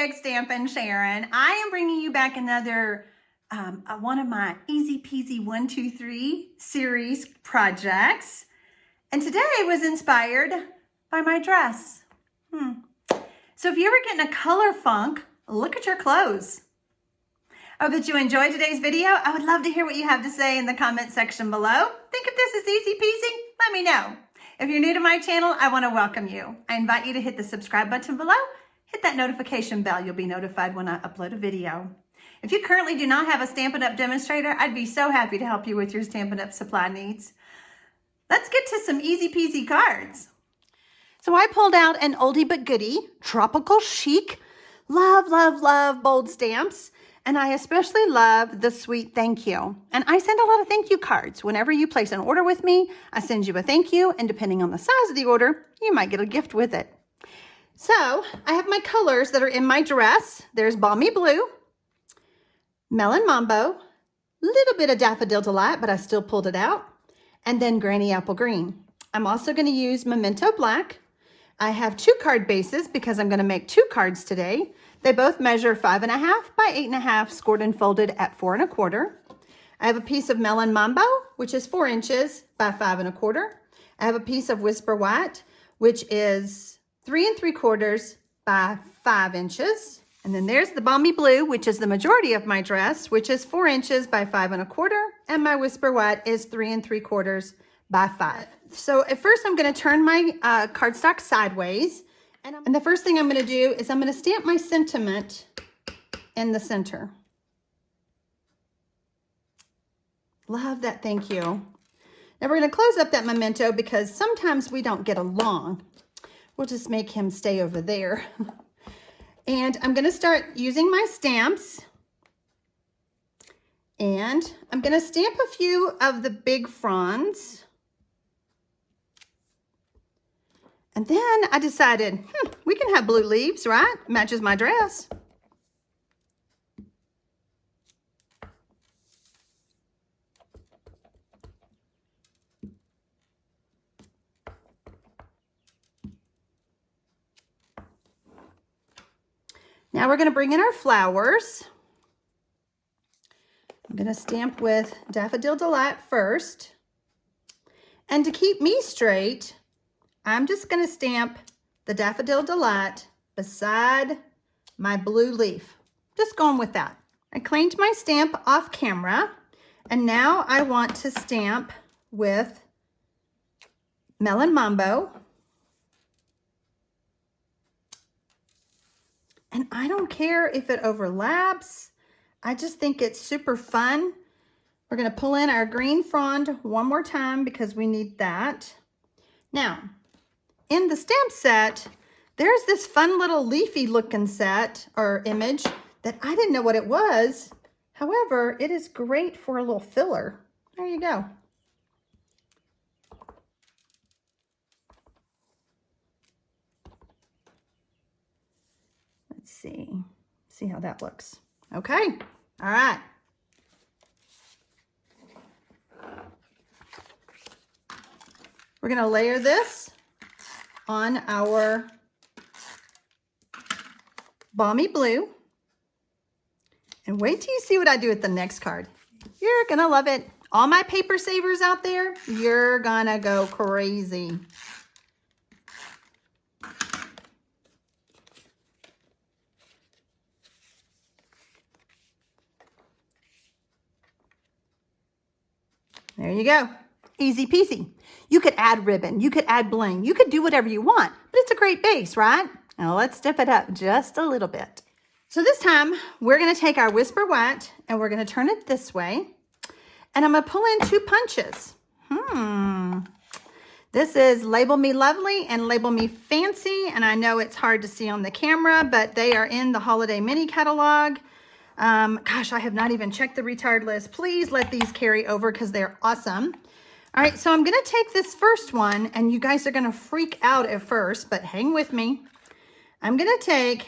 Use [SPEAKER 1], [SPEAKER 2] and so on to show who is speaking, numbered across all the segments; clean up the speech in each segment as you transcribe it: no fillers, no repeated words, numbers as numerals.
[SPEAKER 1] TxStampin, Sharon. I am bringing you back another one of my Easy Peasy 1, 2, 3 series projects. And today was inspired by my dress. So if you're ever getting a color funk, look at your clothes. I hope that you enjoyed today's video. I would love to hear what you have to say in the comment section below. Think if this is easy peasy? Let me know. If you're new to my channel, I want to welcome you. I invite you to hit the subscribe button below. Hit that notification bell. You'll be notified when I upload a video. If you currently do not have a Stampin' Up! Demonstrator, I'd be so happy to help you with your Stampin' Up! Supply needs. Let's get to some easy peasy cards. So I pulled out an oldie but goodie, Tropical Chic. Love, love, love bold stamps. And I especially love the sweet thank you. And I send a lot of thank you cards. Whenever you place an order with me, I send you a thank you. And depending on the size of the order, you might get a gift with it. So I have my colors that are in my dress. There's Balmy Blue, Melon Mambo, little bit of Daffodil Delight, but I still pulled it out. And then Granny Apple Green. I'm also going to use Memento Black. I have 2 card bases because I'm going to make 2 cards today. They both measure 5.5 by 8.5, scored and folded at 4 1/4. I have a piece of Melon Mambo, which is 4 inches by 5 1/4. I have a piece of Whisper White, which is 3 3/4 by 5 inches. And then there's the Balmy Blue, which is the majority of my dress, which is 4 inches by 5 1/4. And my Whisper White is 3 3/4 by 5. So at first I'm going to turn my cardstock sideways. And the first thing I'm going to do is I'm going to stamp my sentiment in the center. Love that thank you. Now we're going to close up that memento because sometimes we don't get along. We'll just make him stay over there. And I'm going to start using my stamps. And I'm going to stamp a few of the big fronds. And then I decided, we can have blue leaves, right? Matches my dress. Now we're going to bring in our flowers. I'm going to stamp with Daffodil Delight first. And to keep me straight, I'm just going to stamp the Daffodil Delight beside my blue leaf. Just going with that. I cleaned my stamp off camera, and now I want to stamp with Melon Mambo. And I don't care if it overlaps. I just think it's super fun. We're going to pull in our green frond one more time because we need that. Now, in the stamp set, there's this fun little leafy looking set or image that I didn't know what it was. However, it is great for a little filler. There you go. Let's see how that looks. Okay, all right. We're gonna layer this on our Balmy Blue. And wait till you see what I do with the next card. You're gonna love it. All my paper savers out there, you're gonna go crazy. There you go. Easy peasy. You could add ribbon, you could add bling, you could do whatever you want, but it's a great base, right? Now let's step it up just a little bit. So this time we're going to take our Whisper White and we're going to turn it this way. And I'm going to pull in 2 punches. This is Label Me Lovely and Label Me Fancy. And I know it's hard to see on the camera, but they are in the Holiday Mini Catalog. Gosh, I have not even checked the retired list. Please let these carry over because they're awesome. All right, so I'm going to take this first one, and you guys are going to freak out at first, but hang with me. I'm going to take,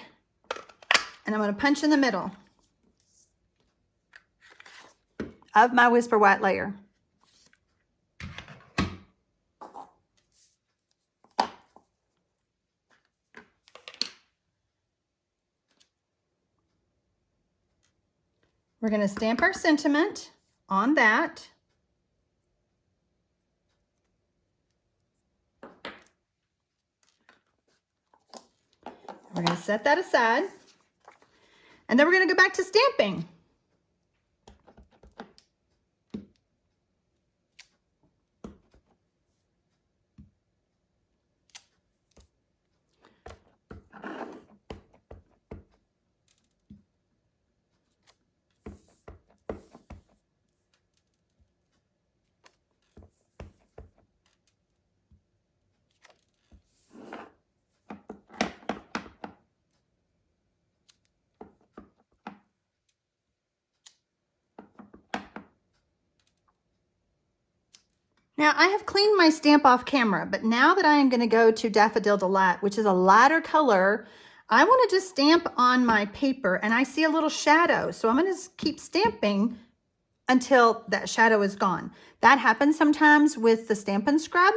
[SPEAKER 1] and I'm going to punch in the middle of my Whisper White layer. We're going to stamp our sentiment on that. We're going to set that aside. And then we're going to go back to stamping. Now I have cleaned my stamp off camera, but now that I am going to go to Daffodil Delight, which is a lighter color, I want to just stamp on my paper and I see a little shadow. So I'm going to keep stamping until that shadow is gone. That happens sometimes with the Stampin' Scrub.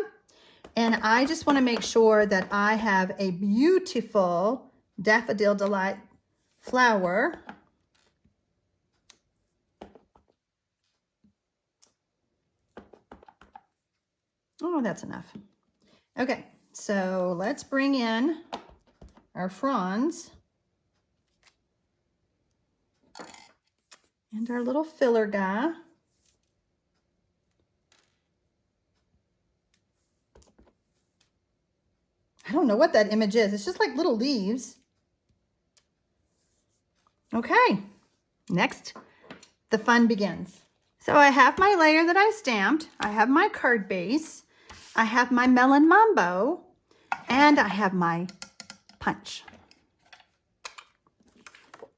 [SPEAKER 1] And I just want to make sure that I have a beautiful Daffodil Delight flower. Oh, that's enough. Okay, so let's bring in our fronds and our little filler guy. I don't know what that image is. It's just like little leaves. Okay, next, the fun begins. So I have my layer that I stamped. I have my card base. I have my Melon Mambo, and I have my punch.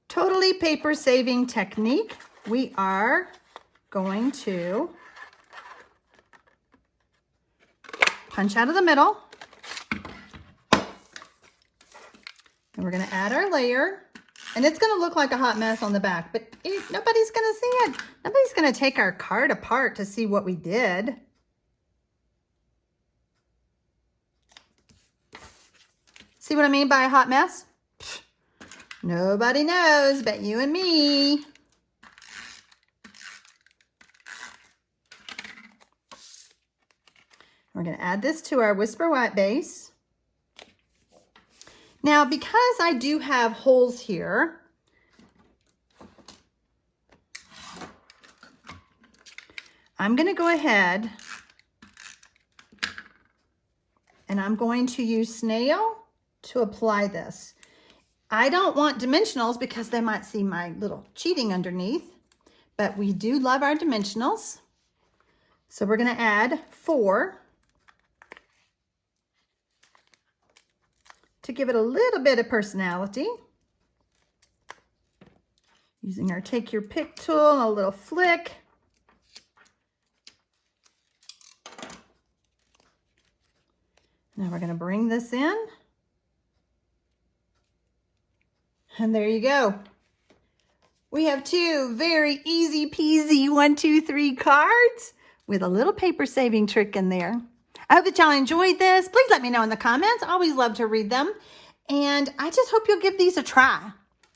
[SPEAKER 1] Totally paper saving technique. We are going to punch out of the middle. And we're going to add our layer. And it's going to look like a hot mess on the back, but nobody's going to see it. Nobody's going to take our card apart to see what we did. See what I mean by a hot mess? Pfft, nobody knows but you and me. We're going to add this to our Whisper White base. Now, because I do have holes here, I'm going to go ahead and I'm going to use Snail to apply this. I don't want dimensionals because they might see my little cheating underneath, but we do love our dimensionals. So we're going to add 4 to give it a little bit of personality. Using our Take Your Pick tool and a little flick. Now we're going to bring this in. And there you go. We have 2 very easy peasy 1, 2, 3 cards with a little paper saving trick in there. I hope that y'all enjoyed this. Please let me know in the comments. I always love to read them. And I just hope you'll give these a try.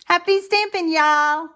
[SPEAKER 1] Happy stamping, y'all.